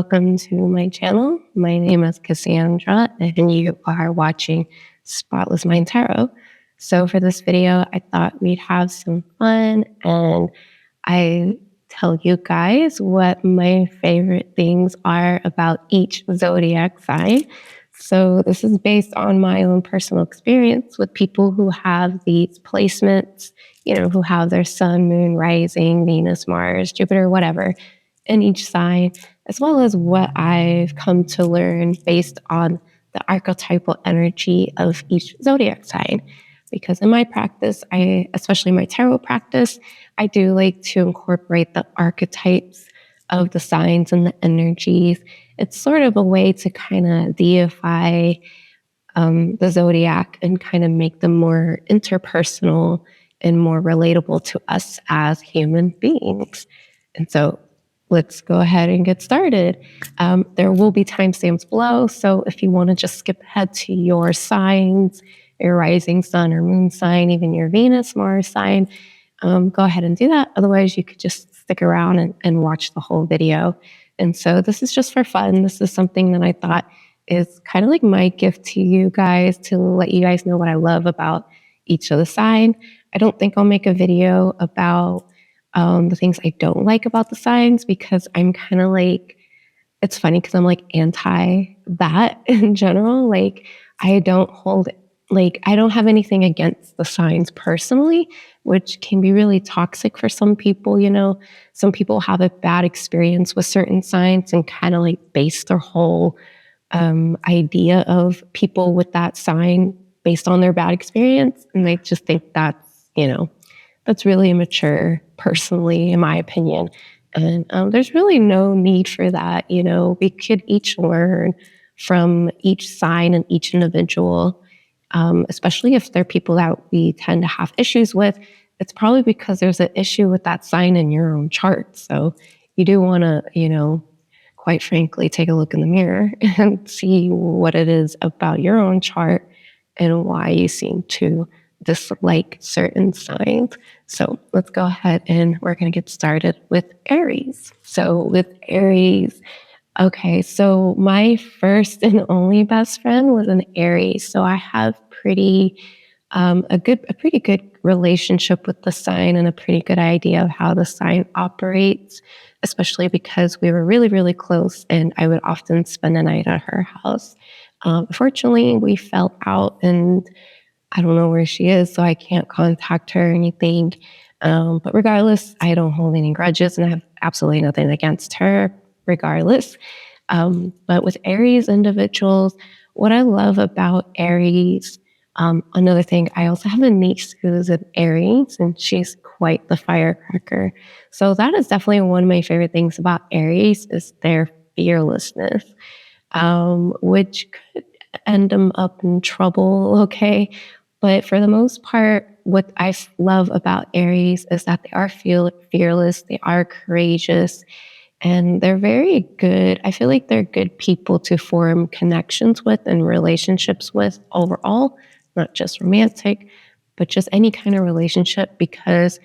welcome to my channel. My name is Cassandra, and you are watching Spotless Mind Tarot. So for this video, I thought we'd have some fun, and I tell you guys what my favorite things are about each zodiac sign. So this is based on my own personal experience with people who have these placements, who have their sun, moon, rising, Venus, Mars, Jupiter, whatever, in each sign, as well as what I've come to learn based on the archetypal energy of each zodiac sign. Because in my practice, especially my tarot practice, I do like to incorporate the archetypes of the signs and the energies. It's sort of a way to kind of deify the zodiac and kind of make them more interpersonal and more relatable to us as human beings. And so let's go ahead and get started. There will be timestamps below, so if you want to just skip ahead to your signs, your rising sun or moon sign, even your Venus, Mars sign, go ahead and do that. Otherwise, you could just stick around and watch the whole video. And so this is just for fun. This is something that I thought is kind of like my gift to you guys, to let you guys know what I love about each of the sign. I don't think I'll make a video about the things I don't like about the signs, because I'm kind of like, it's funny because I'm like anti that in general. Like I don't have anything against the signs personally, which can be really toxic for some people. Some people have a bad experience with certain signs and kind of like base their whole idea of people with that sign based on their bad experience. And I just think that's really immature, personally, in my opinion. And there's really no need for that. We could each learn from each sign and each individual, especially if they're people that we tend to have issues with. It's probably because there's an issue with that sign in your own chart. So you do want to, quite frankly, take a look in the mirror and see what it is about your own chart and why you seem to dislike certain signs. So let's go ahead and we're going to get started with Aries. So with Aries, okay, so my first and only best friend was an Aries. So I have a pretty good relationship with the sign and a pretty good idea of how the sign operates, especially because we were really, really close and I would often spend a night at her house. Unfortunately, we fell out and I don't know where she is, so I can't contact her or anything. But regardless, I don't hold any grudges and I have absolutely nothing against her regardless. But with Aries individuals, what I love about Aries, another thing, I also have a niece who's an Aries and she's quite the firecracker. So that is definitely one of my favorite things about Aries is their fearlessness, which could end them up in trouble, okay? But for the most part, what I love about Aries is that they are fearless, they are courageous, and they're very good. I feel like they're good people to form connections with and relationships with overall, not just romantic, but just any kind of relationship, because,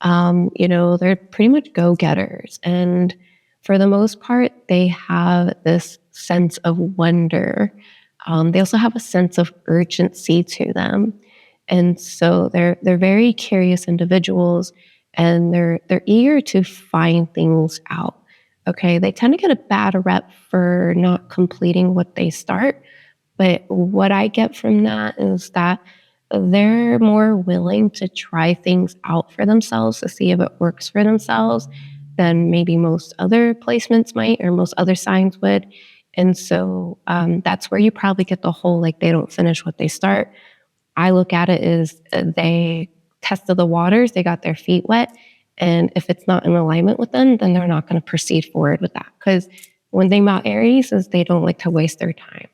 they're pretty much go-getters. And for the most part, they have this sense of wonder. They also have a sense of urgency to them. And so they're very curious individuals, and they're eager to find things out. Okay, they tend to get a bad rep for not completing what they start. But what I get from that is that they're more willing to try things out for themselves to see if it works for themselves than maybe most other placements might or most other signs would. And so that's where you probably get the whole, like, they don't finish what they start. I look at it as they tested the waters, they got their feet wet. And if it's not in alignment with them, then they're not going to proceed forward with that. Because one thing about Aries is they don't like to waste their time.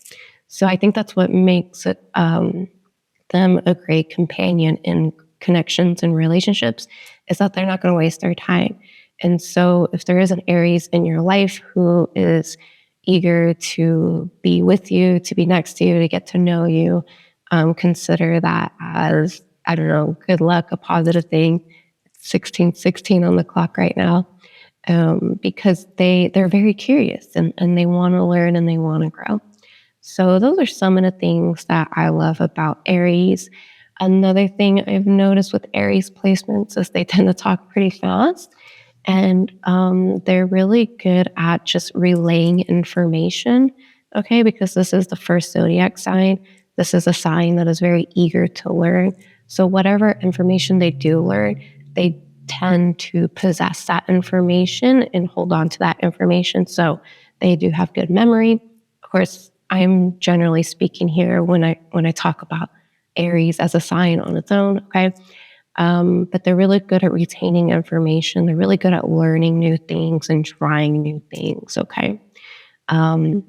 So I think that's what makes it, them a great companion in connections and relationships, is that they're not going to waste their time. And so if there is an Aries in your life who is eager to be with you, to be next to you, to get to know you, consider that as, I don't know, good luck, a positive thing. It's 16:16 on the clock right now. because they're very curious and they want to learn and they want to grow. So those are some of the things that I love about Aries. Another thing I've noticed with Aries placements is they tend to talk pretty fast, and they're really good at just relaying information. Okay, because this is the first zodiac sign. This is a sign that is very eager to learn. So whatever information they do learn, they tend to possess that information and hold on to that information. So they do have good memory. Of course, I'm generally speaking here when I talk about Aries as a sign on its own, okay? But they're really good at retaining information. They're really good at learning new things and trying new things, okay? Um,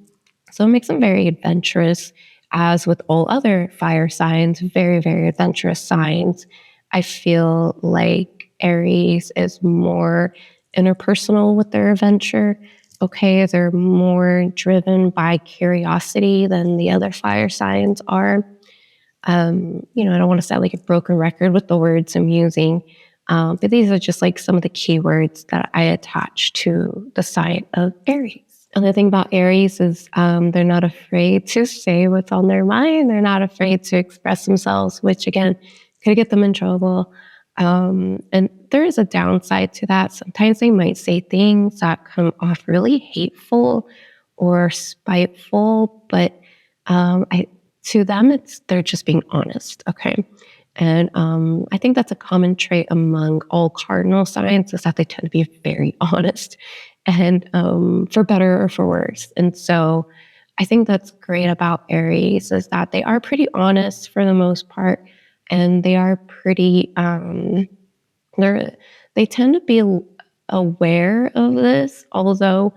so it makes them very adventurous, as with all other fire signs, very, very adventurous signs. I feel like Aries is more interpersonal with their adventure. Okay, they're more driven by curiosity than the other fire signs are. I don't want to sound like a broken record with the words I'm using, but these are just like some of the keywords that I attach to the sign of Aries. Another thing about Aries is they're not afraid to say what's on their mind. They're not afraid to express themselves, which again could get them in trouble. And there is a downside to that. Sometimes they might say things that come off really hateful or spiteful, but to them, they're just being honest. Okay. And I think that's a common trait among all cardinal signs, is that they tend to be very honest, and for better or for worse. And so I think that's great about Aries, is that they are pretty honest for the most part, and they are pretty they tend to be aware of this. Although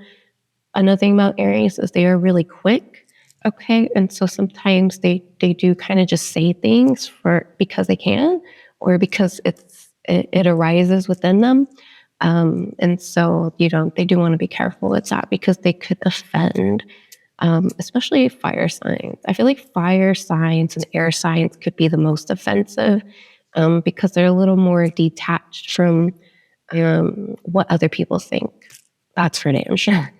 another thing about Aries is they are really quick. Okay. And so sometimes they do kind of just say things because they can, or because it arises within them. And so, they do want to be careful with that, because they could offend, especially fire signs. I feel like fire signs and air signs could be the most offensive, because they're a little more detached from what other people think. That's for damn sure.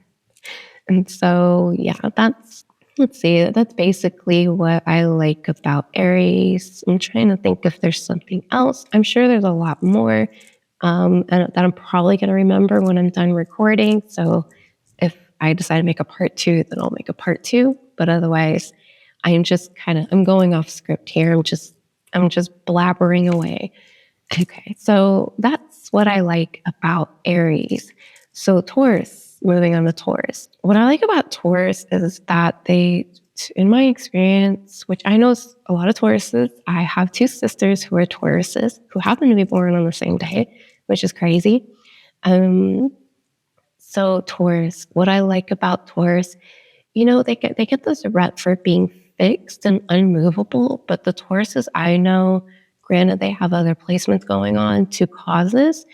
And so, yeah, that's basically what I like about Aries. I'm trying to think if there's something else. I'm sure there's a lot more and that I'm probably going to remember when I'm done recording. So if I decide to make a part 2, then I'll make a part 2. But otherwise, I'm going off script here. I'm just blabbering away. Okay, so that's what I like about Aries. So Taurus, moving on to Taurus. What I like about Taurus is that in my experience, which I know is a lot of Tauruses, I have 2 sisters who are Tauruses who happen to be born on the same day, which is crazy. So Taurus, what I like about Taurus, they get this rep for being fixed and unmovable, but the Tauruses I know, granted they have other placements going on to causes,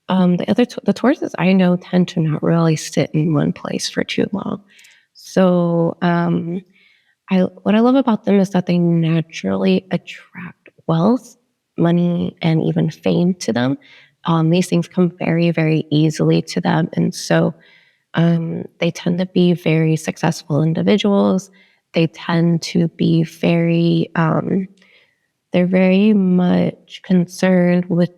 the Tauruses I know tend to not really sit in one place for too long. So what I love about them is that they naturally attract wealth, money, and even fame to them. These things come very, very easily to them. And so they tend to be very successful individuals. They tend to be they're very much concerned with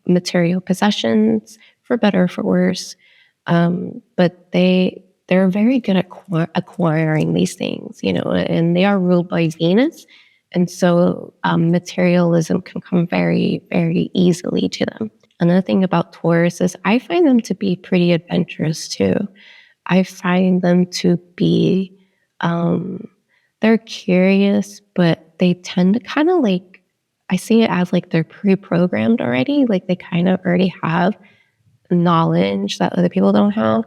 material possessions, for better or for worse. But they're very good at acquiring these things, and they are ruled by Venus. And so materialism can come very, very easily to them. Another thing about Taurus is I find them to be pretty adventurous too. I find them to be, they're curious, but they tend to kind of I see it as like they're pre-programmed already. Like they kind of already have knowledge that other people don't have.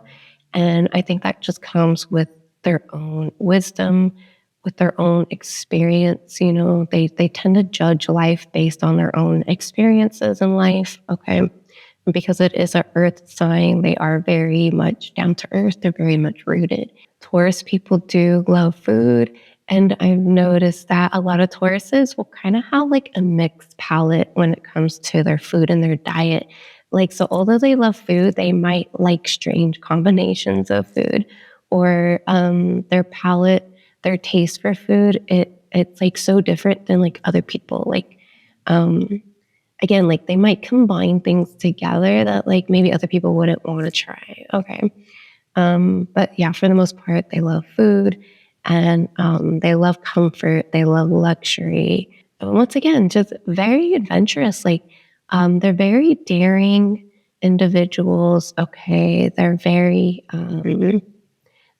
And I think that just comes with their own wisdom, with their own experience. They tend to judge life based on their own experiences in life. Okay. And because it is an earth sign, they are very much down to earth. They're very much rooted. Taurus people do love food. And I've noticed that a lot of Tauruses will kind of have like a mixed palate when it comes to their food and their diet. Like, so although they love food, they might like strange combinations of food, or their palate, their taste for food, it's like so different than like other people. Like, um, again, like they might combine things together that like maybe other people wouldn't want to try. Okay. But yeah, for the most part, they love food and they love comfort. They love luxury. And once again, just very adventurous. Like they're very daring individuals. Okay, they're very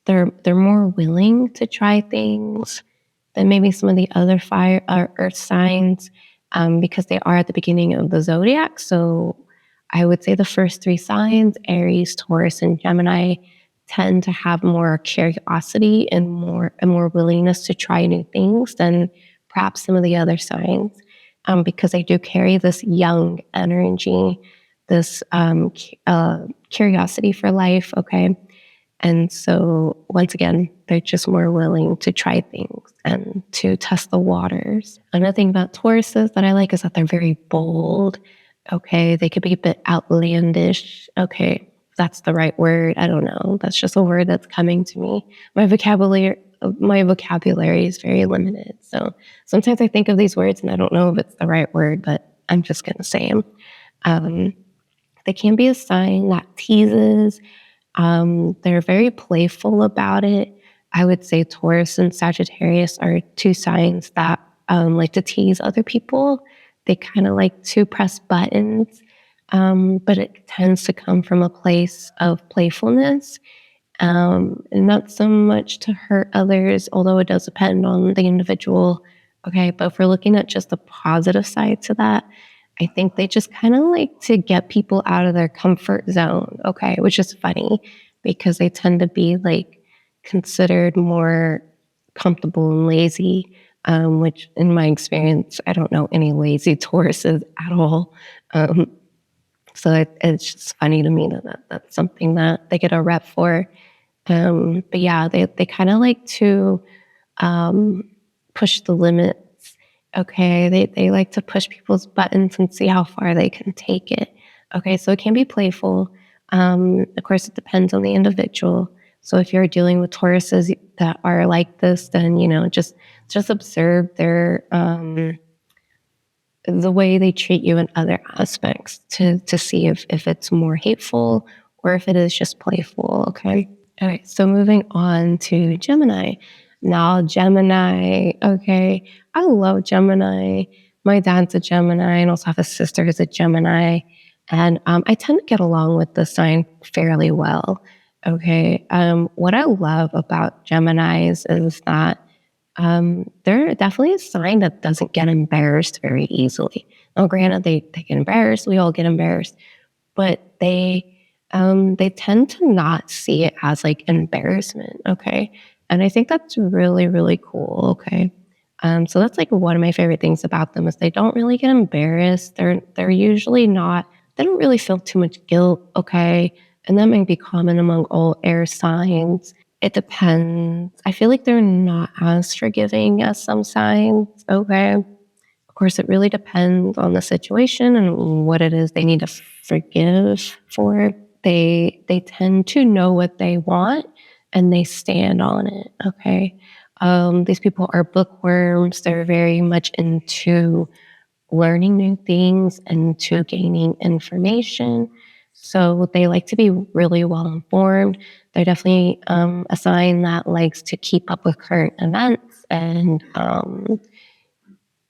they're more willing to try things than maybe some of the other fire or earth signs because they are at the beginning of the zodiac. So I would say the first three signs, Aries, Taurus, and Gemini, tend to have more curiosity and more willingness to try new things than perhaps some of the other signs, because they do carry this young energy, this curiosity for life. Okay, and so once again, they're just more willing to try things and to test the waters. Another thing about Tauruses that I like is that they're very bold. Okay, they could be a bit outlandish. Okay, if that's the right word. I don't know. That's just a word that's coming to me. My vocabulary is very limited. So sometimes I think of these words and I don't know if it's the right word, but I'm just going to say them. They can be a sign that teases. They're very playful about it. I would say Taurus and Sagittarius are two signs that like to tease other people. They kind of like to press buttons, but it tends to come from a place of playfulness, and not so much to hurt others, although it does depend on the individual. Okay, but if we're looking at just the positive side to that, I think they just kind of like to get people out of their comfort zone, okay, which is funny because they tend to be like considered more comfortable and lazy, which in my experience, I don't know any lazy Tauruses at all. So it's just funny to me that's something that they get a rep for. But yeah, they kind of like to push the limits. Okay, they like to push people's buttons and see how far they can take it. Okay, so it can be playful. Of course, it depends on the individual. So if you're dealing with Tauruses that are like this, then just observe their the way they treat you in other aspects to see if it's more hateful or if it is just playful. Okay. All right. So moving on to Gemini. Now, Gemini. Okay. I love Gemini. My dad's a Gemini and also have a sister who's a Gemini. And I tend to get along with the sign fairly well. Okay. What I love about Geminis is that they're definitely a sign that doesn't get embarrassed very easily. Now, granted, they get embarrassed. We all get embarrassed, but they tend to not see it as like embarrassment. Okay, and I think that's really really cool. Okay, so that's like one of my favorite things about them is they don't really get embarrassed. They're usually not. They don't really feel too much guilt. Okay, and that might be common among all air signs. It depends. I feel like they're not as forgiving as some signs. Okay. Of course, it really depends on the situation and what it is they need to forgive for. They tend to know what they want and they stand on it. Okay. These people are bookworms. They're very much into learning new things and to gaining information. So they like to be really well informed. They're definitely a sign that likes to keep up with current events and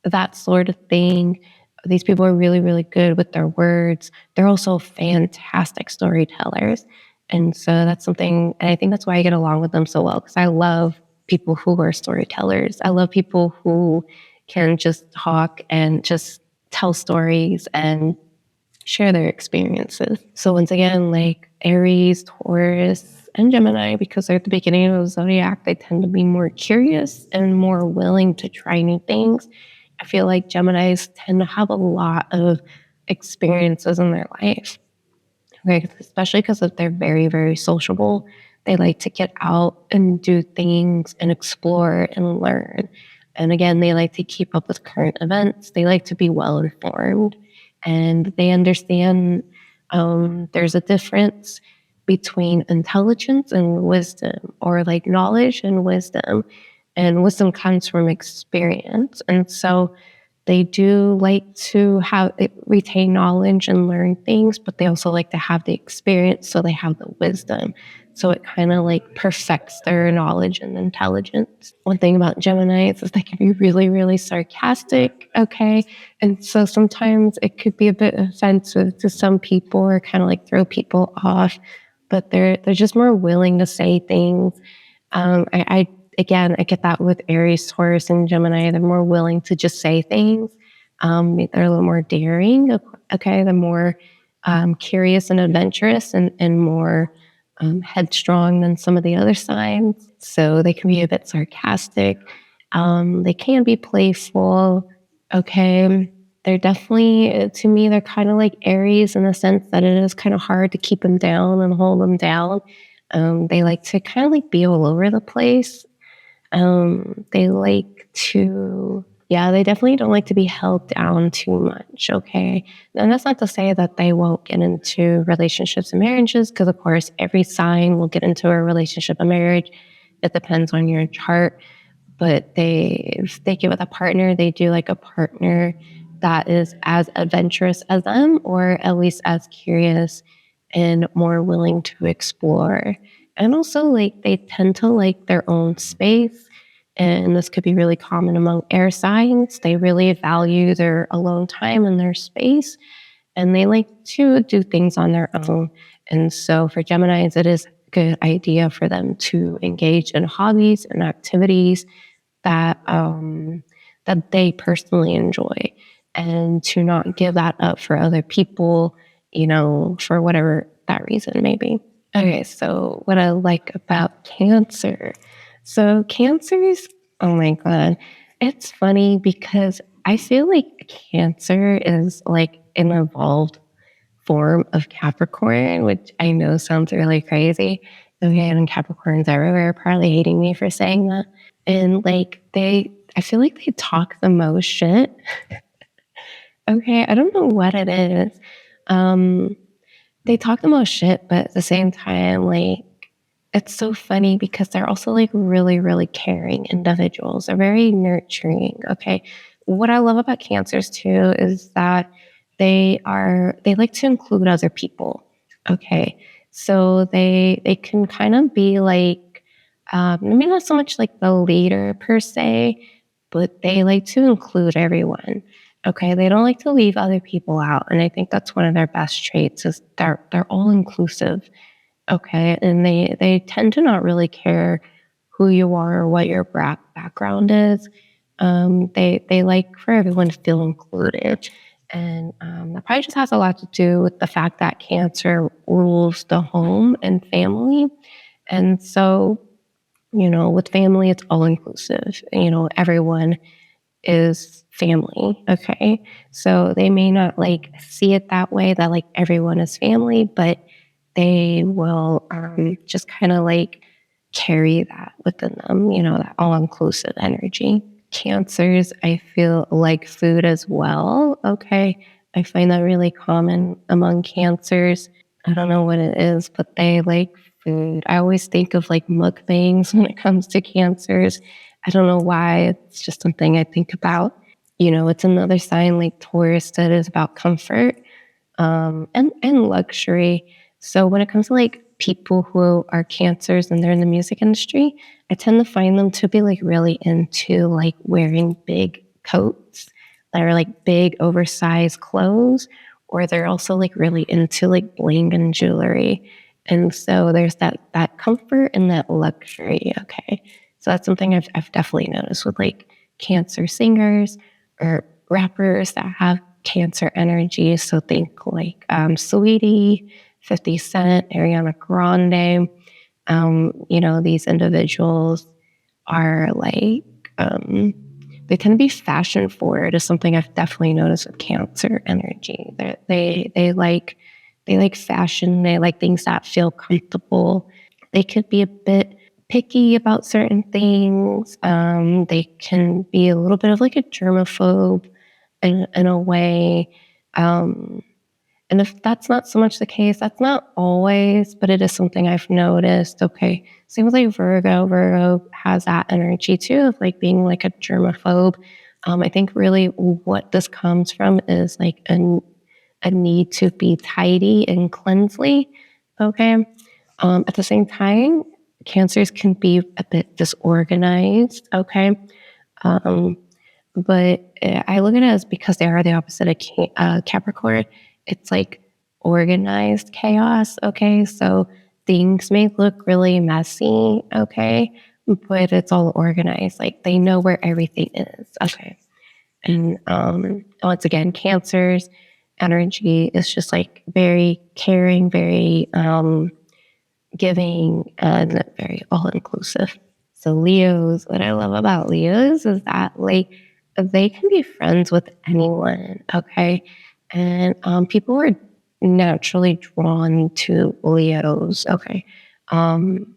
that sort of thing. These people are really, really good with their words. They're also fantastic storytellers. And so that's something, and I think that's why I get along with them so well, because I love people who are storytellers. I love people who can just talk and just tell stories and share their experiences. So once again, like Aries, Taurus, and Gemini, because they're at the beginning of the zodiac, they tend to be more curious and more willing to try new things. I feel like Geminis tend to have a lot of experiences in their life. Okay, especially because they're very, very sociable. They like to get out and do things and explore and learn. And again, they like to keep up with current events. They like to be well informed and they understand There's a difference between intelligence and wisdom, or like knowledge and wisdom. And wisdom comes from experience. And so they do like to retain knowledge and learn things, but they also like to have the experience, so they have the wisdom. So it kind of like perfects their knowledge and intelligence. One thing about Geminis is they can be really, really sarcastic, okay? And so sometimes it could be a bit offensive to some people, or kind of like throw people off, but they're just more willing to say things. I get that with Aries, Taurus, and Gemini. They're more willing to just say things. They're a little more daring. Okay, they're more curious and adventurous, and more headstrong than some of the other signs. So they can be a bit sarcastic. They can be playful. Okay, they're definitely, to me, they're kind of like Aries in the sense that it is kind of hard to keep them down and hold them down. They like to kind of like be all over the place. They like to, yeah, they definitely don't like to be held down too much, okay? And that's not to say that they won't get into relationships and marriages, because of course, every sign will get into a relationship and marriage. It depends on your chart. But if they get with a partner, they do like a partner that is as adventurous as them, or at least as curious and more willing to explore. And also, like, they tend to like their own space. And this could be really common among air signs. They really value their alone time and their space, and they like to do things on their own. And so for Geminis, it is a good idea for them to engage in hobbies and activities that they personally enjoy, and to not give that up for other people, for whatever that reason may be. Okay, so what I like about Cancer. So Cancers, oh my God, it's funny because I feel like Cancer is like an evolved form of Capricorn, which I know sounds really crazy. Okay, and Capricorns everywhere are probably hating me for saying that. And like I feel like they talk the most shit. Okay, I don't know what it is. Um, they talk the most shit, but at the same time, like, it's so funny because they're also like really, really caring individuals. They're very nurturing. Okay. What I love about Cancers too is that they like to include other people. Okay. So they can kind of be like, maybe not so much like the leader per se, but they like to include everyone. Okay. They don't like to leave other people out. And I think that's one of their best traits is they're all inclusive. Okay, and they tend to not really care who you are or what your background is. They like for everyone to feel included, and that probably just has a lot to do with the fact that Cancer rules the home and family, and so with family, it's all inclusive. Everyone is family. Okay, so they may not like see it that way, that like everyone is family, but they will just kind of like carry that within them, that all inclusive energy. Cancers, I feel like food as well. Okay. I find that really common among Cancers. I don't know what it is, but they like food. I always think of like mukbangs when it comes to Cancers. I don't know why. It's just something I think about. It's another sign like Taurus that is about comfort and luxury. So when it comes to like people who are Cancers and they're in the music industry, I tend to find them to be like really into like wearing big coats that are like big oversized clothes, or they're also like really into like bling and jewelry. And so there's that comfort and that luxury. Okay. So that's something I've definitely noticed with like Cancer singers or rappers that have Cancer energy. So think like Sweetie, 50 Cent, Ariana Grande. These individuals are like, they tend to be fashion forward is something I've definitely noticed with Cancer energy. They like fashion. They like things that feel comfortable. They could be a bit picky about certain things. They can be a little bit of like a germaphobe in a way. And if that's not so much the case, that's not always, but it is something I've noticed. Okay. Seems like Virgo. Virgo has that energy too of like being like a germaphobe. I think really what this comes from is like a need to be tidy and cleansly. Okay. At the same time, cancers can be a bit disorganized. Okay. Um, but I look at it as because they are the opposite of Capricorn, it's like organized chaos. Okay. So things may look really messy. Okay. But it's all organized. Like they know where everything is. Okay. And once again, Cancer's energy is just like very caring, very giving, and very all inclusive. So Leos, what I love about Leos is that like they can be friends with anyone, okay? And people are naturally drawn to Leos, okay? Um,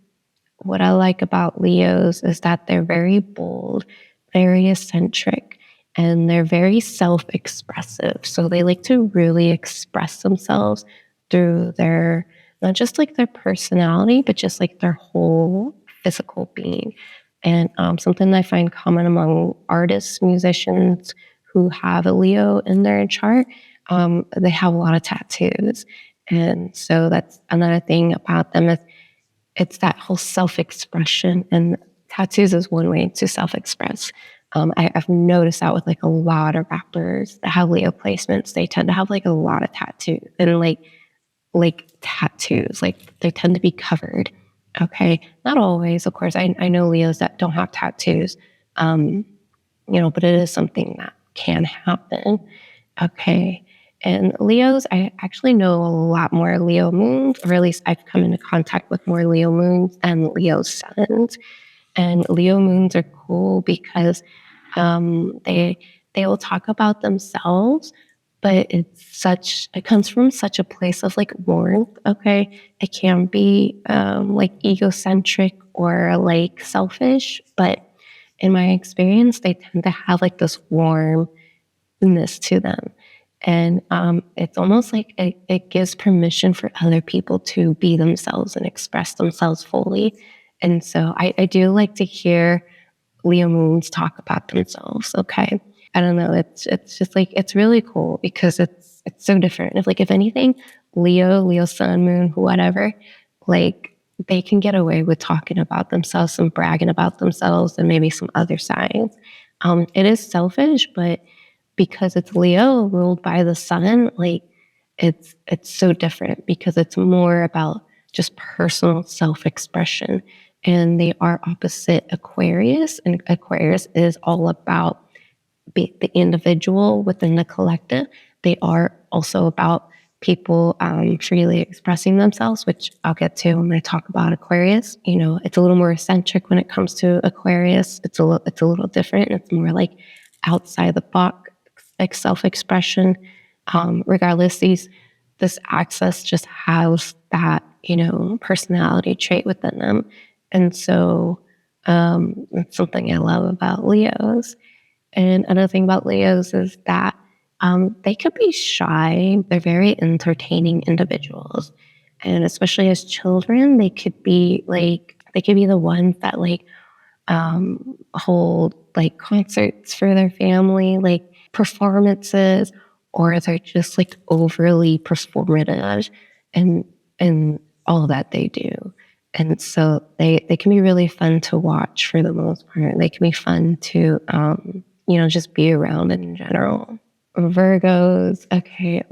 what I like about Leos is that they're very bold, very eccentric, and they're very self expressive. So they like to really express themselves through their, not just like their personality, but just like their whole physical being. And something I find common among artists, musicians who have a Leo in their chart, they have a lot of tattoos. And so that's another thing about them is it's that whole self-expression, and tattoos is one way to self-express. I've noticed that with like a lot of rappers that have Leo placements, they tend to have like a lot of tattoos and like tattoos, like they tend to be covered. Okay, not always, of course. I know Leos that don't have tattoos, but it is something that can happen. Okay. And Leos, I actually know a lot more Leo moons, or at least I've come into contact with more Leo moons than Leo suns. And Leo moons are cool because they will talk about themselves, but it comes from such a place of like warmth. Okay, it can be like egocentric or like selfish, but in my experience, they tend to have like this warmness to them. And it's almost like it gives permission for other people to be themselves and express themselves fully. And so I do like to hear Leo moons talk about themselves. Okay, I don't know. It's just like it's really cool because it's so different. If anything, Leo sun, moon, whatever, like they can get away with talking about themselves and bragging about themselves and maybe some other signs. It is selfish, but because it's Leo ruled by the sun, like it's so different because it's more about just personal self-expression. And they are opposite Aquarius, and Aquarius is all about the individual within the collective. They are also about people freely expressing themselves, which I'll get to when I talk about Aquarius. It's a little more eccentric when it comes to Aquarius. It's a little different. It's more like outside the box, like self-expression. Regardless, this access just has that personality trait within them, and so it's something I love about Leos. And another thing about Leos is that they could be shy. They're very entertaining individuals, and especially as children, they could be the ones that hold like concerts for their family, like performances, or they're just like overly performative and all that they do. And so they can be really fun to watch for the most part. They can be fun to just be around in general. Virgos, okay.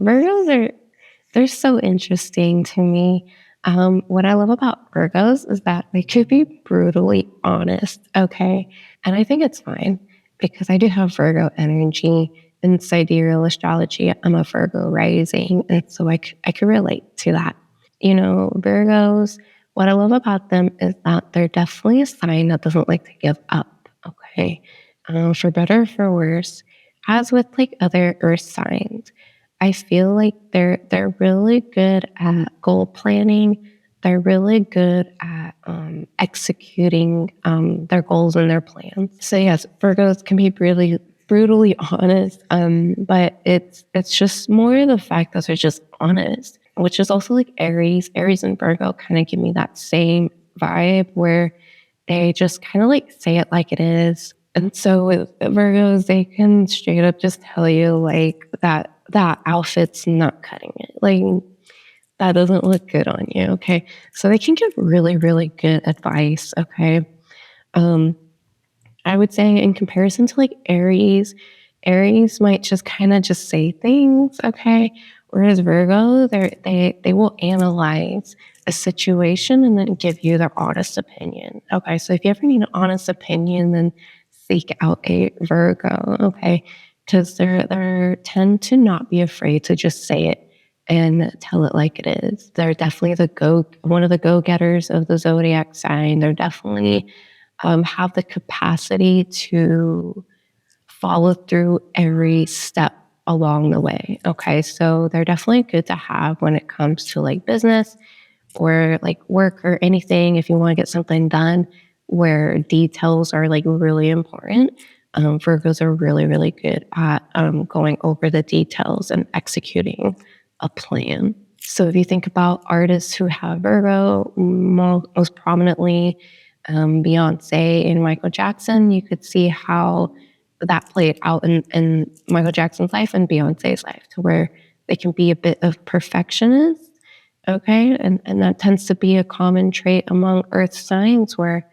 They're so interesting to me. What I love about Virgos is that they could be brutally honest, okay? And I think it's fine because I do have Virgo energy in sidereal astrology. I'm a Virgo rising, and so I could relate to that. Virgos, what I love about them is that they're definitely a sign that doesn't like to give up, okay? For better or for worse, as with like other earth signs, I feel like they're really good at goal planning. They're really good at executing their goals and their plans. So yes, Virgos can be really brutally honest, but it's just more the fact that they're just honest, which is also like Aries. Aries and Virgo kind of give me that same vibe where they just kind of like say it like it is. And so with Virgos, they can straight up just tell you like that outfit's not cutting it. Like that doesn't look good on you. Okay. So they can give really, really good advice. Okay. Um, I would say in comparison to like Aries, Aries might just kind of just say things, okay? Whereas Virgo, they will analyze a situation and then give you their honest opinion. Okay, so if you ever need an honest opinion, then seek out a Virgo, okay? Because they tend to not be afraid to just say it and tell it like it is. They're definitely one of the go-getters of the zodiac sign. They're definitely have the capacity to follow through every step along the way. Okay. So they're definitely good to have when it comes to like business or like work or anything. If you want to get something done where details are like really important, Virgos are really, really good at going over the details and executing a plan. So if you think about artists who have Virgo, most prominently Beyonce and Michael Jackson, you could see how that played out in Michael Jackson's life and Beyonce's life, to where they can be a bit of perfectionists. Okay. And that tends to be a common trait among earth signs where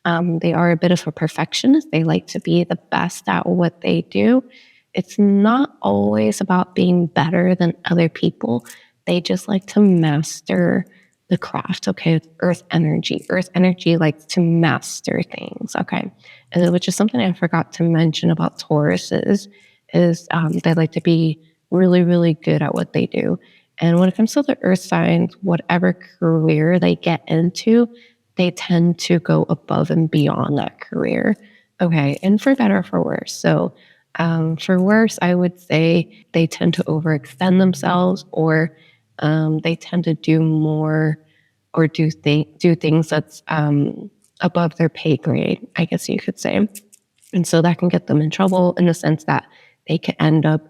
they are a bit of a perfectionist. They like to be the best at what they do. It's not always about being better than other people. They just like to master the craft. Okay. Earth energy. Earth energy likes to master things. Okay. And which is something I forgot to mention about Tauruses is they like to be really, really good at what they do. And when it comes to the earth signs, whatever career they get into, they tend to go above and beyond that career. Okay. And for better or for worse. So for worse, I would say they tend to overextend themselves, or they tend to do more or do things that's above their pay grade, I guess you could say. And so that can get them in trouble in the sense that they can end up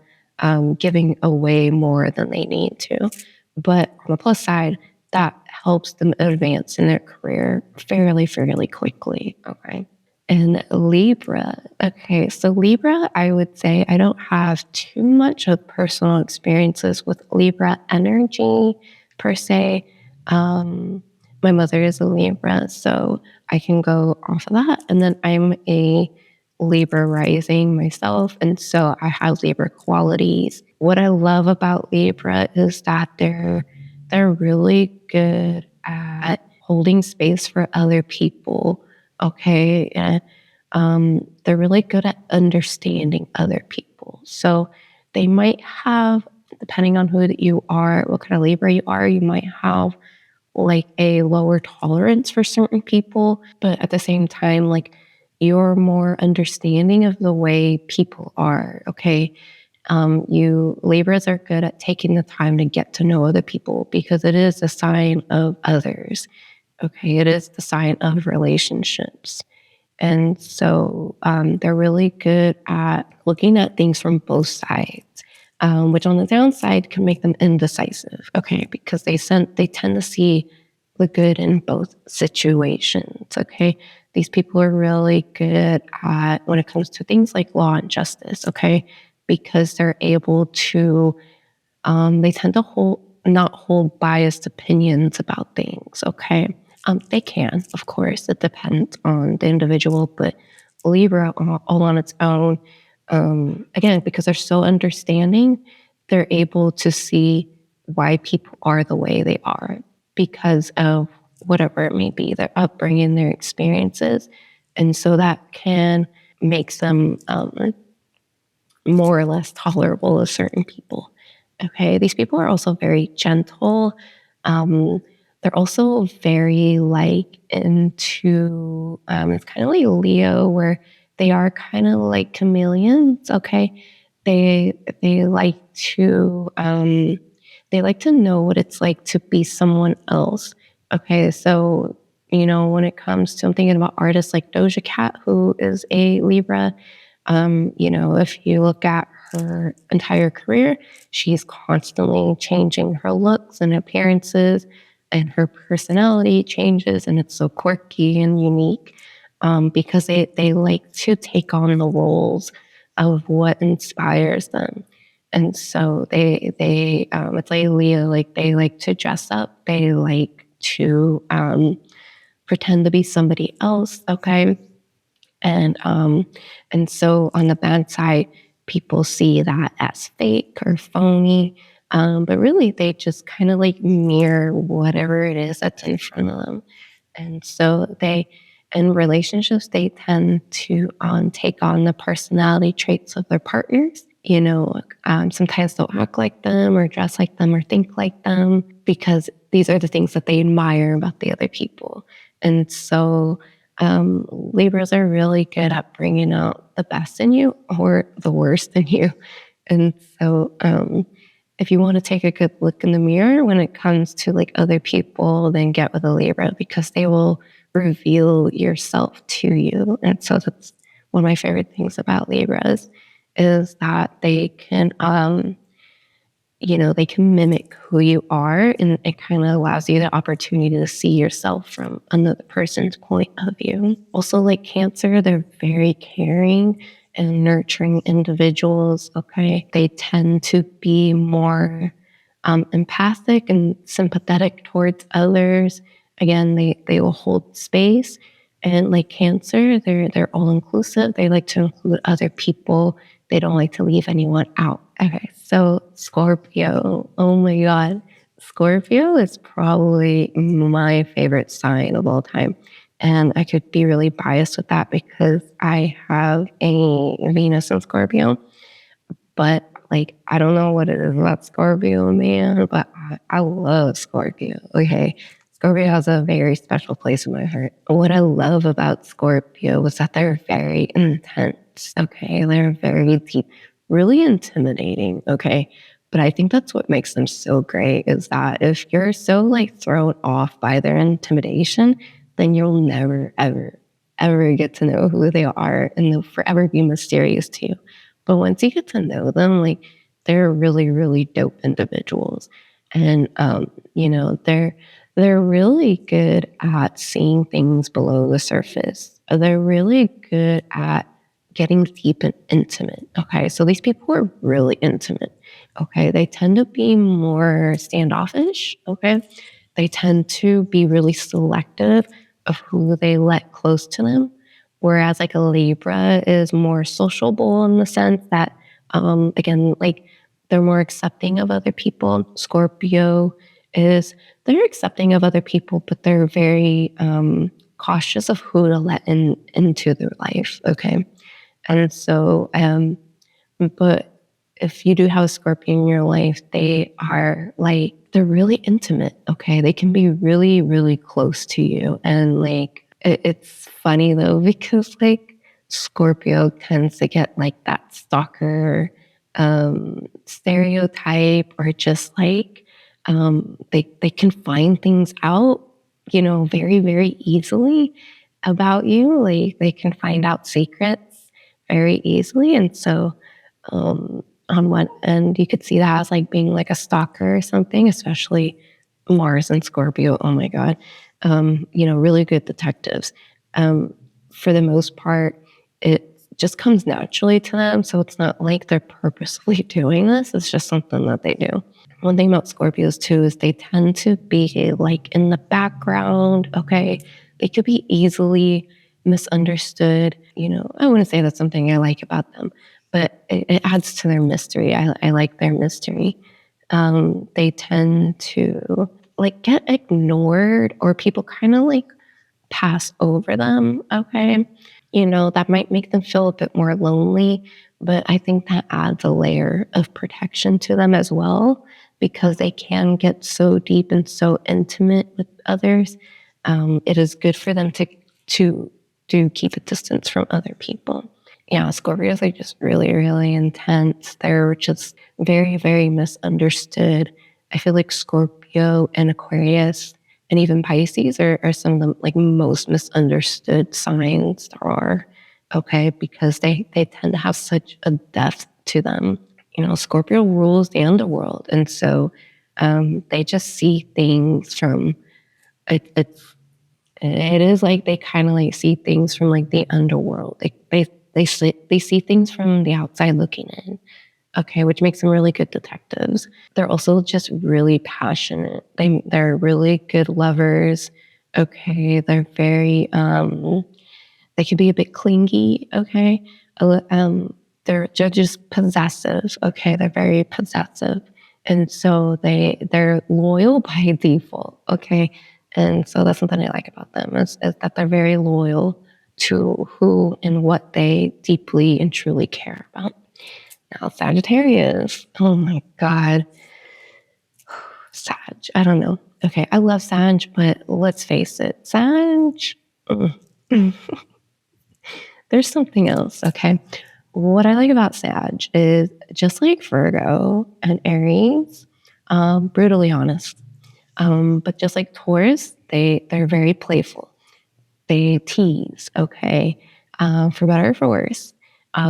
giving away more than they need to. But on the plus side, that helps them advance in their career fairly, fairly quickly. Okay. And Libra. Okay. So Libra, I would say I don't have too much of personal experiences with Libra energy per se. My mother is a Libra, so I can go off of that. And then I'm a Libra rising myself, and so I have Libra qualities. What I love about Libra is that they're really good at holding space for other people. Okay, and they're really good at understanding other people. So they might have, depending on who you are, what kind of Libra you are, you might have like a lower tolerance for certain people, but at the same time, like you're more understanding of the way people are. Okay. You Libras are good at taking the time to get to know other people because it is a sign of others. Okay. It is the sign of relationships. And so they're really good at looking at things from both sides, which on the downside can make them indecisive. Okay. Because they tend to see the good in both situations. Okay. These people are really good at when it comes to things like law and justice. Okay. Because they're able to, they tend to not hold biased opinions about things. Okay. They can, of course, it depends on the individual, but Libra all on its own, again, because they're so understanding, they're able to see why people are the way they are because of whatever it may be, their upbringing, their experiences. And so that can make them more or less tolerable of certain people. Okay, these people are also very gentle. They're also very like into it's kind of like Leo, where they are kind of like chameleons. Okay, they like to know what it's like to be someone else. Okay, so when it comes to, I'm thinking about artists like Doja Cat, who is a Libra. If you look at her entire career, she's constantly changing her looks and appearances, and her personality changes, and it's so quirky and unique because they like to take on the roles of what inspires them. And so they it's like Leo, like they like to dress up, they like to pretend to be somebody else, okay? And so on the bad side, people see that as fake or phony. But really they just kind of like mirror whatever it is that's in front of them. And so in relationships, they tend to take on the personality traits of their partners. Sometimes they'll act like them or dress like them or think like them because these are the things that they admire about the other people. And so Libras are really good at bringing out the best in you or the worst in you. And so if you want to take a good look in the mirror when it comes to like other people, then get with a Libra because they will reveal yourself to you. And so that's one of my favorite things about Libras is that they can they can mimic who you are, and it kind of allows you the opportunity to see yourself from another person's point of view. Also, like Cancer, they're very caring and nurturing individuals, okay? They tend to be more empathic and sympathetic towards others. Again, they will hold space. And like Cancer, they're all inclusive. They like to include other people. They don't like to leave anyone out. Okay, so Scorpio. Oh my God. Scorpio is probably my favorite sign of all time. And I could be really biased with that because I have a Venus in Scorpio. But like, I don't know what it is about Scorpio, man, but I love Scorpio. Okay. Scorpio has a very special place in my heart. What I love about Scorpio was that they're very intense. Okay. They're very deep, really intimidating. Okay. But I think that's what makes them so great is that if you're so like thrown off by their intimidation, then you'll never, ever, ever get to know who they are and they'll forever be mysterious to you. But once you get to know them, like they're really, really dope individuals. And they're really good at seeing things below the surface. They're really good at getting deep and intimate. Okay. So these people are really intimate. Okay. They tend to be more standoffish. Okay. They tend to be really selective of who they let close to them. Whereas like a Libra is more sociable in the sense that, again, like they're more accepting of other people. Scorpio they're accepting of other people, but they're very cautious of who to let into their life. Okay. And so, but if you do have a Scorpio in your life, they're really intimate. Okay. They can be really, really close to you. And like, it's funny though, because like Scorpio tends to get like that stalker stereotype or just like, they can find things out, very, very easily about you. Like they can find out secrets very easily. And so, on one end, you could see that as like being like a stalker or something, especially Mars and Scorpio. Oh my God. Really good detectives. For the most part, it just comes naturally to them. So it's not like they're purposely doing this. It's just something that they do. One thing about Scorpios too is they tend to be like in the background. Okay. They could be easily misunderstood. I wouldn't say that's something I like about them, but it adds to their mystery. I like their mystery. They tend to like get ignored or people kind of like pass over them. Okay. That might make them feel a bit more lonely, but I think that adds a layer of protection to them as well because they can get so deep and so intimate with others. It is good for them to keep a distance from other people. Yeah, Scorpios are just really, really intense. They're just very, very misunderstood. I feel like Scorpio and Aquarius and even Pisces are some of the like most misunderstood signs there are. okay, because they tend to have such a depth to them. You know, Scorpio rules the underworld, and so they just see things from it is like they kind of like see things from like the underworld. They see things from the outside looking in. Okay, which makes them really good detectives. They're also just really passionate. They're really good lovers. Okay, they're very they can be a bit clingy. Okay, they're just possessive. Okay, they're very possessive, and so they're loyal by default. Okay, and so that's something I like about them is that they're very loyal to who and what they deeply and truly care about. Now, Sagittarius. Oh my God. Sag. I don't know. Okay, I love Sag, but let's face it. Sag, there's something else, okay? What I like about Sag is just like Virgo and Aries, brutally honest. But just like Taurus, they're very playful. They tease, okay, for better or for worse.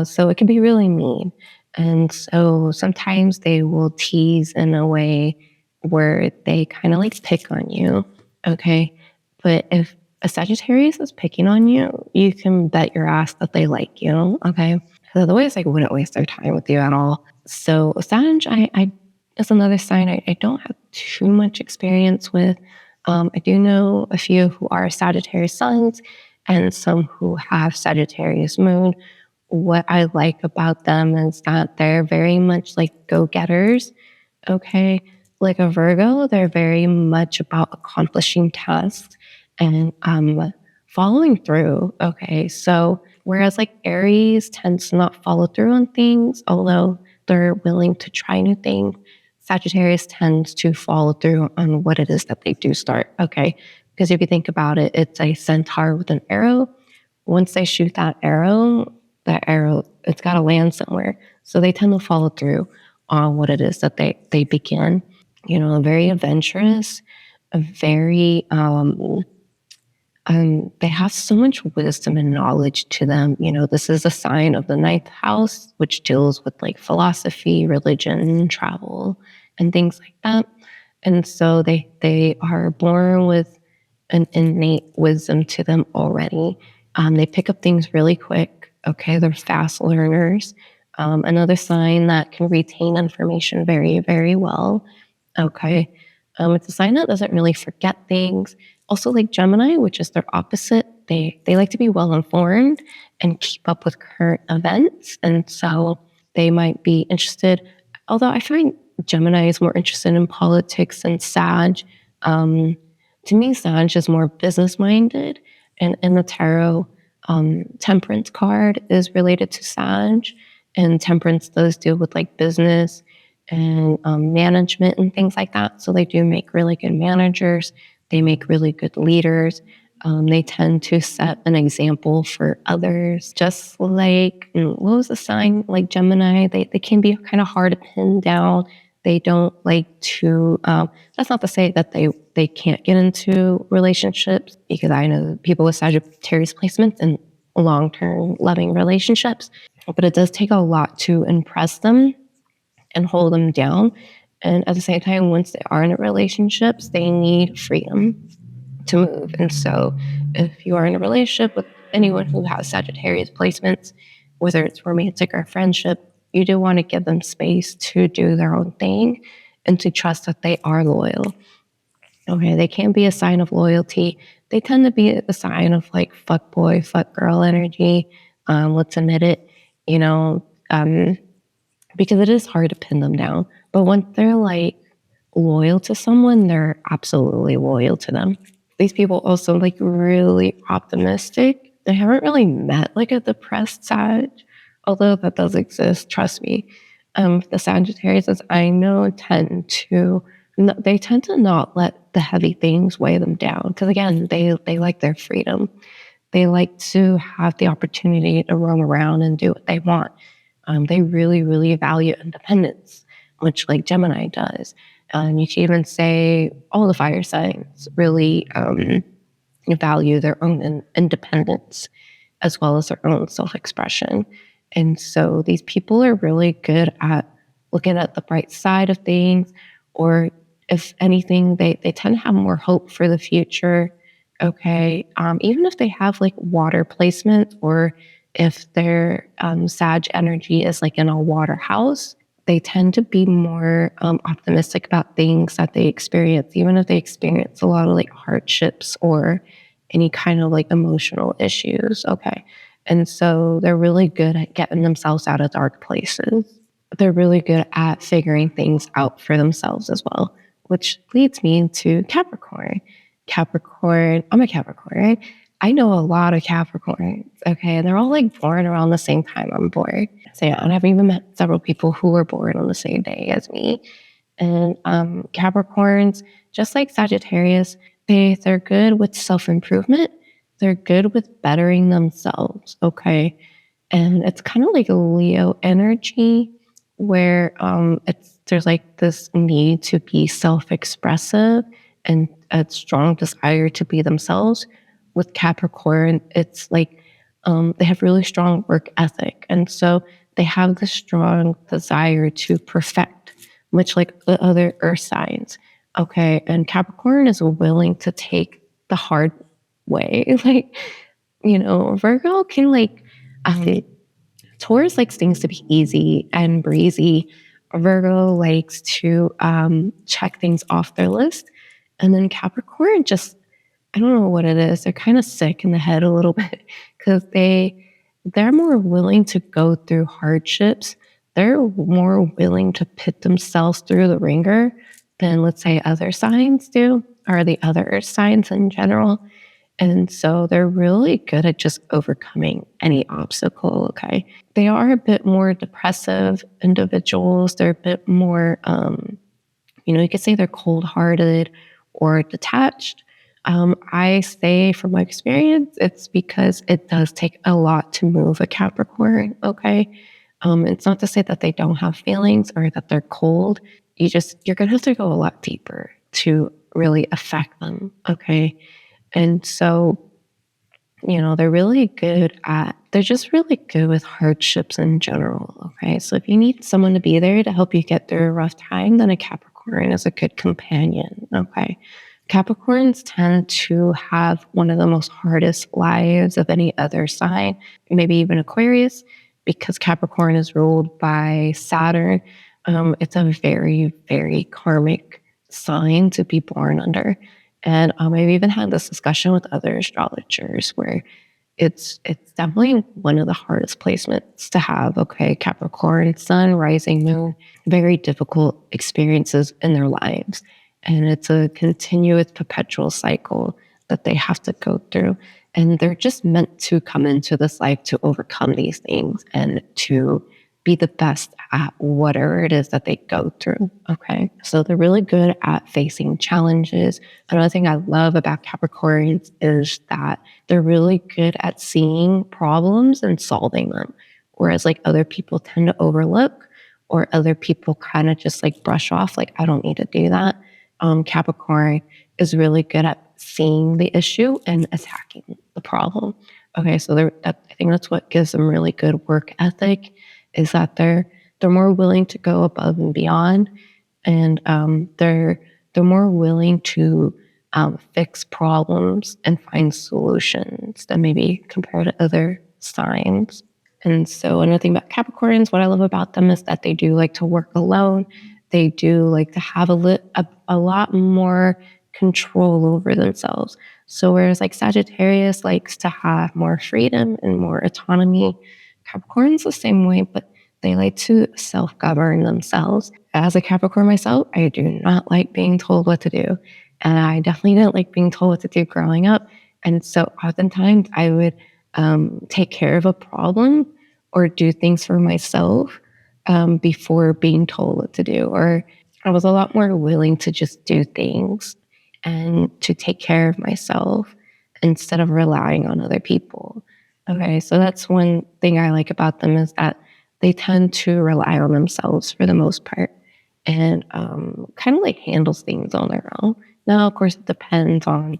So it can be really mean. And so sometimes they will tease in a way where they kind of like pick on you, okay? But if a Sagittarius is picking on you, you can bet your ass that they like you, okay? So otherwise, I wouldn't waste their time with you at all. So Sag, I is another sign I don't have too much experience with. I do know a few who are Sagittarius suns and some who have Sagittarius moon. What I like about them is that they're very much like go-getters, okay? Like a Virgo, they're very much about accomplishing tasks and following through, okay? So whereas like Aries tends to not follow through on things, although they're willing to try new things, Sagittarius tends to follow through on what it is that they do start, okay? Because if you think about it, it's a centaur with an arrow. Once they shoot that arrow, it's got to land somewhere. So they tend to follow through on what it is that they begin. You know, very adventurous, a very they have so much wisdom and knowledge to them. You know, this is a sign of the ninth house, which deals with like philosophy, religion, travel, and things like that. And so they are born with an innate wisdom to them already. They pick up things really quick. Okay, they're fast learners. Another sign that can retain information very, very well. Okay. It's a sign that doesn't really forget things. Also, like Gemini, which is their opposite, they like to be well informed and keep up with current events. And so they might be interested, although I find Gemini is more interested in politics than Sag. To me, Sag is more business minded. And in the tarot, Temperance card is related to Sag. And Temperance does deal with like business and management and things like that. So they do make really good managers. They make really good leaders. They tend to set an example for others. Just like, what was the sign? Like Gemini, they can be kind of hard to pin down. They don't like to, that's not to say that they can't get into relationships, because I know people with Sagittarius placements and long-term loving relationships, but it does take a lot to impress them and hold them down. And at the same time, once they are in relationships, they need freedom to move. And so if you are in a relationship with anyone who has Sagittarius placements, whether it's romantic or friendship, you do want to give them space to do their own thing and to trust that they are loyal. Okay, they can be a sign of loyalty. They tend to be a sign of like fuck boy, fuck girl energy. Let's admit it, you know, because it is hard to pin them down. But once they're like loyal to someone, they're absolutely loyal to them. These people also like really optimistic. They haven't really met like a depressed Sag, although that does exist, trust me. The Sagittarius, as I know, tend to not let the heavy things weigh them down. Because again, they like their freedom. They like to have the opportunity to roam around and do what they want. They really, really value independence, much like Gemini does. You can even say all the fire signs really value their own independence. as well as their own self-expression. And so these people are really good at looking at the bright side of things, or if anything, they tend to have more hope for the future. Okay. Even if they have like water placement, or if their Sag energy is like in a water house, they tend to be more optimistic about things that they experience, even if they experience a lot of like hardships or any kind of like emotional issues. Okay. And so they're really good at getting themselves out of dark places. They're really good at figuring things out for themselves as well, which leads me to Capricorn. Capricorn, I'm a Capricorn, right? I know a lot of Capricorns, okay? And they're all like born around the same time I'm born. So yeah, and I've even met several people who were born on the same day as me. And Capricorns, just like Sagittarius, they're good with self-improvement. They're good with bettering themselves, okay? And it's kind of like a Leo energy where there's like this need to be self-expressive and a strong desire to be themselves. With Capricorn, it's like they have really strong work ethic, and so they have the strong desire to perfect, much like the other earth signs. Okay, and Capricorn is willing to take the hard way. Like, Virgo can like Taurus likes things to be easy and breezy. Virgo likes to check things off their list. And then Capricorn just, I don't know what it is. They're kind of sick in the head a little bit because they're more willing to go through hardships. They're more willing to put themselves through the ringer than, let's say, other signs do, or the other signs in general. And so they're really good at just overcoming any obstacle, okay? They are a bit more depressive individuals. They're a bit more, you could say they're cold-hearted or detached. I say from my experience, it's because it does take a lot to move a Capricorn, okay? It's not to say that they don't have feelings or that they're cold. You're going to have to go a lot deeper to really affect them, okay? And so, they're just really good with hardships in general. Okay. So if you need someone to be there to help you get through a rough time, then a Capricorn is a good companion. Okay. Capricorns tend to have one of the most hardest lives of any other sign, maybe even Aquarius, because Capricorn is ruled by Saturn. It's a very, very karmic sign to be born under. And I've even had this discussion with other astrologers where it's definitely one of the hardest placements to have. Okay, Capricorn, Sun, Rising, Moon, very difficult experiences in their lives. And it's a continuous perpetual cycle that they have to go through. And they're just meant to come into this life to overcome these things and to be the best at whatever it is that they go through. Okay. So they're really good at facing challenges. Another thing I love about Capricorns is that they're really good at seeing problems and solving them. Whereas like other people tend to overlook, or other people kind of just like brush off, like, I don't need to do that. Capricorn is really good at seeing the issue and attacking the problem. Okay. So I think that's what gives them really good work ethic, is that they're more willing to go above and beyond, and they're more willing to fix problems and find solutions than maybe compared to other signs. And so another thing about Capricorns, what I love about them is that they do like to work alone. They do like to have a lot more control over themselves. So whereas like Sagittarius likes to have more freedom and more autonomy, Capricorn's the same way, but they like to self-govern themselves. As a Capricorn myself, I do not like being told what to do. And I definitely didn't like being told what to do growing up. And so oftentimes I would take care of a problem or do things for myself before being told what to do. Or I was a lot more willing to just do things and to take care of myself instead of relying on other people. Okay, so that's one thing I like about them, is that they tend to rely on themselves for the most part, and kind of like handles things on their own. Now, of course, it depends on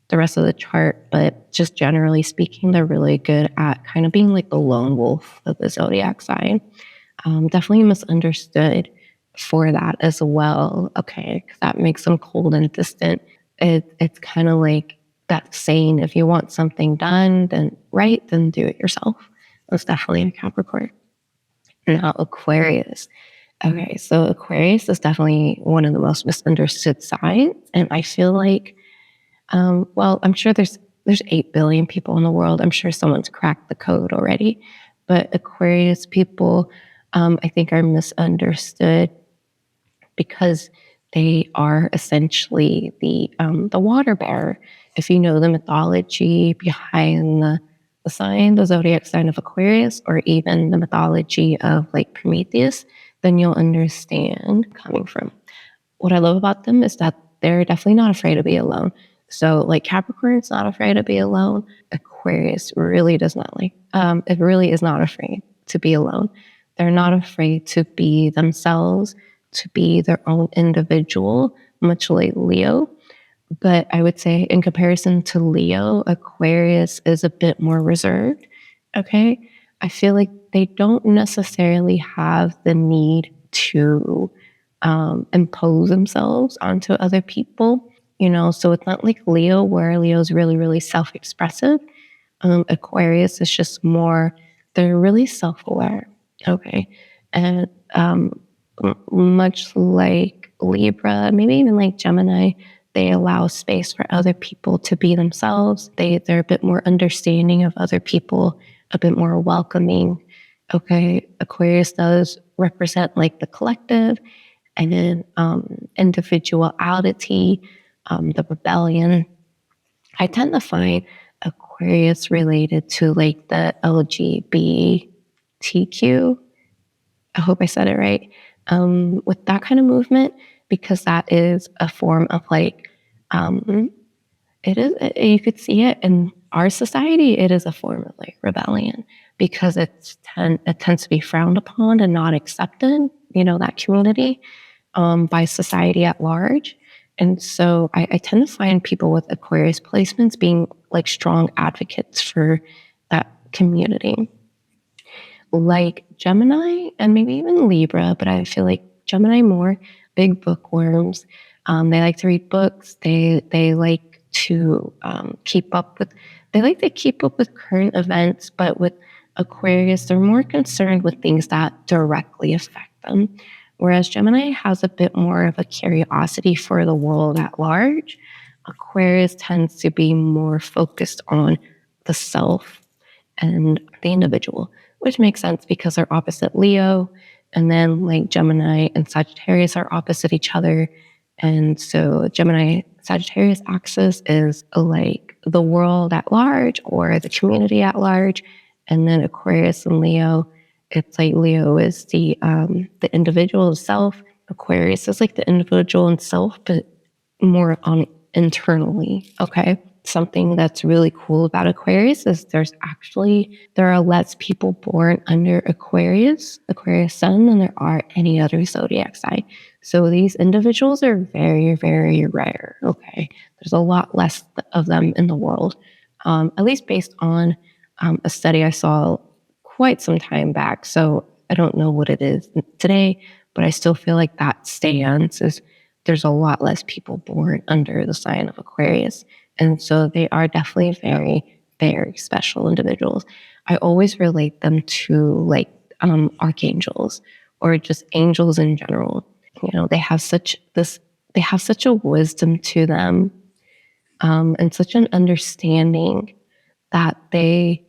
the rest of the chart, but just generally speaking, they're really good at kind of being like the lone wolf of the zodiac sign. Definitely misunderstood for that as well. Okay, 'cause that makes them cold and distant. It's kind of like that saying, if you want something done, then do it yourself. That's definitely a Capricorn. Now, Aquarius. Okay, so Aquarius is definitely one of the most misunderstood signs, and I feel like, well, I'm sure there's 8 billion people in the world. I'm sure someone's cracked the code already, but Aquarius people, I think, are misunderstood because they are essentially the water bearer. If you know the mythology behind the sign, the zodiac sign of Aquarius, or even the mythology of like Prometheus, then you'll understand coming from. What I love about them is that they're definitely not afraid to be alone. So like Capricorn's not afraid to be alone. Aquarius really does not like, it really is not afraid to be alone. They're not afraid to be themselves, to be their own individual, much like Leo. But I would say in comparison to Leo, Aquarius is a bit more reserved. Okay. I feel like they don't necessarily have the need to impose themselves onto other people, so it's not like Leo, where Leo's really, really self expressive. Aquarius is just more, they're really self aware. Okay. And much like Libra, maybe even like Gemini, they allow space for other people to be themselves. They're a bit more understanding of other people, a bit more welcoming. Okay. Aquarius does represent like the collective, and then individuality, the rebellion. I tend to find Aquarius related to like the LGBTQ. I hope I said it right. With that kind of movement, because that is a form of like, it is, you could see it in our society, it is a form of like rebellion, because it tends to be frowned upon and not accepted, that community, by society at large. And so I tend to find people with Aquarius placements being like strong advocates for that community. Like Gemini and maybe even Libra, but I feel like Gemini more big bookworms. They like to read books. They like to keep up with. They like to keep up with current events, but with Aquarius, they're more concerned with things that directly affect them. Whereas Gemini has a bit more of a curiosity for the world at large. Aquarius tends to be more focused on the self and the individual, which makes sense because they're opposite Leo. And then like Gemini and Sagittarius are opposite each other. And so Gemini Sagittarius axis is like the world at large or the community at large. And then Aquarius and Leo, it's like Leo is the individual self. Aquarius is like the individual and self, but more on internally. Okay. Something that's really cool about Aquarius is there are less people born under Aquarius sun, than there are any other zodiac sign. So these individuals are very, very rare. Okay. There's a lot less of them in the world, at least based on a study I saw quite some time back. So I don't know what it is today, but I still feel like that stands. There's a lot less people born under the sign of Aquarius. And so they are definitely very, very special individuals. I always relate them to like archangels or just angels in general. They have such a wisdom to them, and such an understanding that they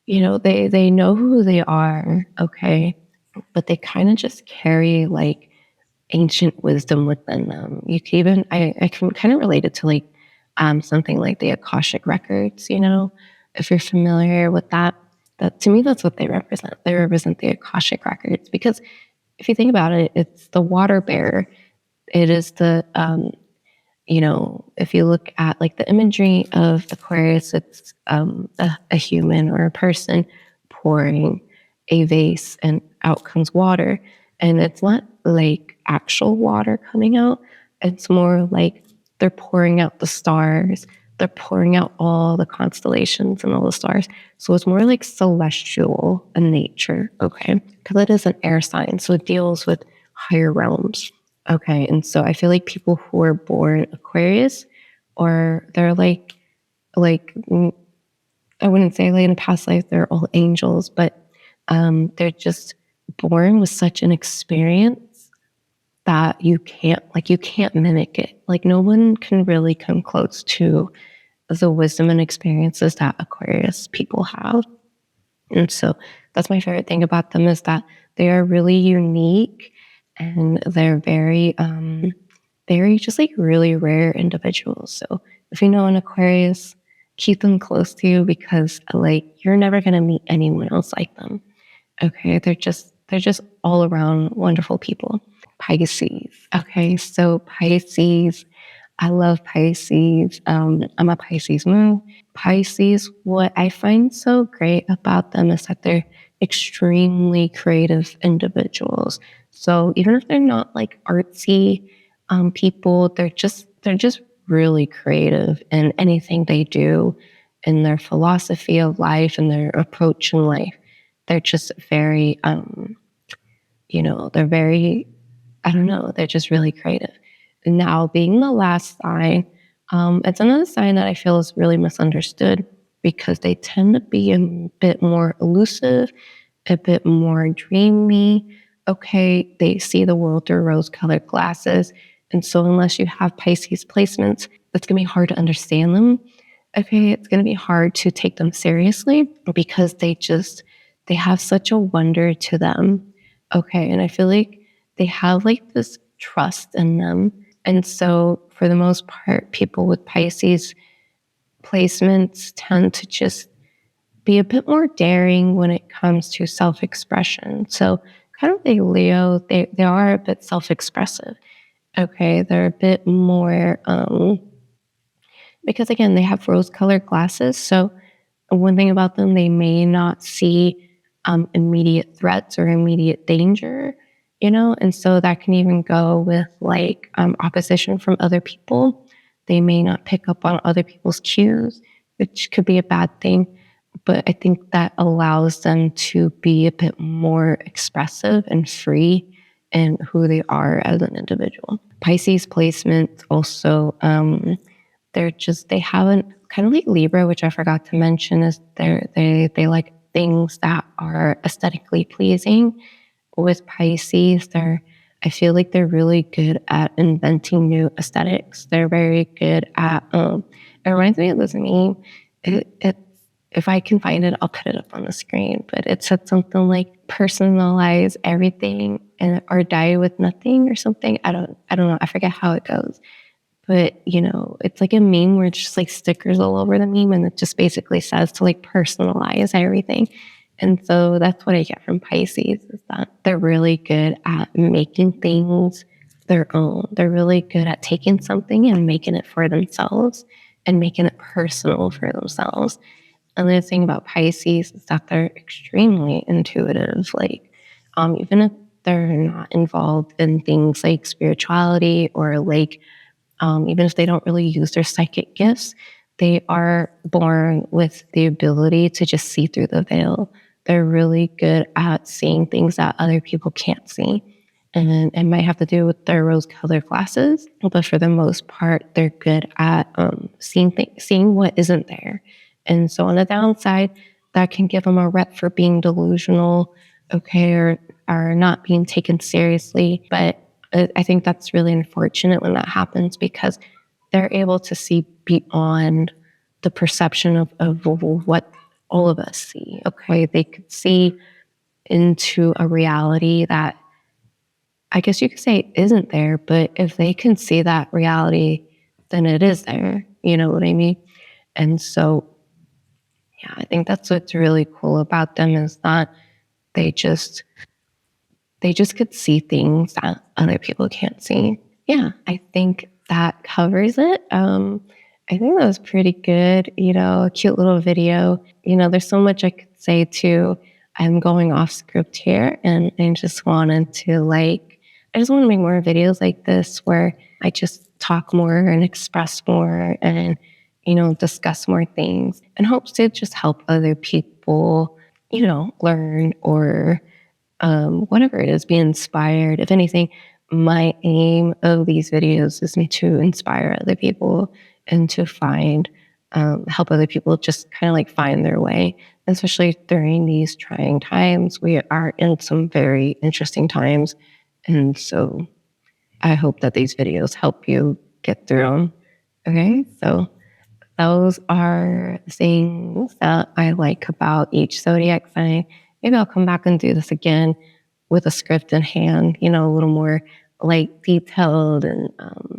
know who they are, okay, but they kind of just carry like ancient wisdom within them. You can even I can kind of relate it to like something like the Akashic records. If you're familiar with that, to me that's what they represent. They represent the Akashic records, because if you think about it, it's the water bearer. It is the if you look at like the imagery of Aquarius, it's a human or a person pouring a vase, and out comes water. And it's not like actual water coming out. It's more like they're pouring out the stars, they're pouring out all the constellations and all the stars. So it's more like celestial in nature, okay? Because it is an air sign, so it deals with higher realms, okay? And so I feel like people who are born Aquarius, or they're like I wouldn't say like in a past life they're all angels, but they're just born with such an experience that you can't mimic it. Like no one can really come close to the wisdom and experiences that Aquarius people have. And so that's my favorite thing about them, is that they are really unique, and they're very just like really rare individuals. So if you know an Aquarius, keep them close to you, because like you're never going to meet anyone else like them. Okay, they're just all around wonderful people. Pisces. Okay, so Pisces, I love Pisces. I'm a Pisces moon. Pisces, what I find so great about them is that they're extremely creative individuals. So even if they're not like artsy people, they're just really creative in anything they do, in their philosophy of life and their approach in life. They're just very, they're very, I don't know, they're just really creative. Now, being the last sign, it's another sign that I feel is really misunderstood, because they tend to be a bit more elusive, a bit more dreamy. Okay, they see the world through rose-colored glasses. And so unless you have Pisces placements, it's going to be hard to understand them. Okay, it's going to be hard to take them seriously, because they have such a wonder to them. Okay, and I feel like they have like this trust in them. And so for the most part, people with Pisces placements tend to just be a bit more daring when it comes to self-expression. So kind of like Leo, they are a bit self-expressive. Okay, they're a bit more, because again, they have rose-colored glasses. So one thing about them, they may not see immediate threats or immediate danger, and so that can even go with like opposition from other people. They may not pick up on other people's cues, which could be a bad thing. But I think that allows them to be a bit more expressive and free in who they are as an individual. Pisces placements also, they haven't, kind of like Libra, which I forgot to mention, is they like things that are aesthetically pleasing. With Pisces, I feel like they're really good at inventing new aesthetics. They're very good at, it reminds me of this meme. If I can find it, I'll put it up on the screen, but it said something like personalize everything or die with nothing or something. I don't know. I forget how it goes. But, it's like a meme where it's just like stickers all over the meme, and it just basically says to like personalize everything. And so that's what I get from Pisces, is that they're really good at making things their own. They're really good at taking something and making it for themselves and making it personal for themselves. Another thing about Pisces is that they're extremely intuitive. Like, even if they're not involved in things like spirituality, or like, even if they don't really use their psychic gifts, they are born with the ability to just see through the veil. They're really good at seeing things that other people can't see. And it might have to do with their rose-colored glasses, but for the most part, they're good at seeing what isn't there. And so on the downside, that can give them a rep for being delusional, okay, or not being taken seriously. But I think that's really unfortunate when that happens, because they're able to see beyond the perception of what all of us see. Okay, they could see into a reality that I guess you could say isn't there, but if they can see that reality, then it is there. You know what I mean? And so, yeah, I think that's what's really cool about them, is that they just could see things that other people can't see. Yeah, I think that covers it. I think that was pretty good, a cute little video. There's so much I could say too. I'm going off script here, and I just wanted to I just want to make more videos like this where I just talk more and express more and discuss more things in hopes to just help other people, learn or whatever it is, be inspired. If anything, my aim of these videos is to inspire other people and to help other people just kind of like find their way, especially during these trying times. We are in some very interesting times. And so I hope that these videos help you get through them. Okay, so those are things that I like about each zodiac sign. Maybe I'll come back and do this again with a script in hand, a little more like detailed and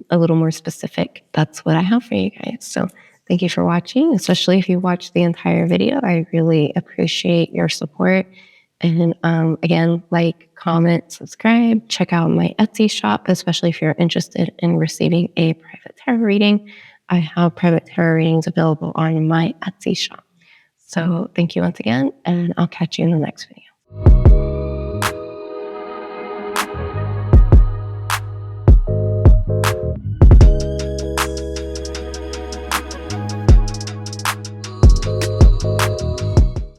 a little more specific. That's what I have for you guys. So thank you for watching, especially if you watched the entire video. I really appreciate your support. And again, like, comment, subscribe, check out my Etsy shop, especially if you're interested in receiving a private tarot reading. I have private tarot readings available on my Etsy shop. So thank you once again, and I'll catch you in the next video.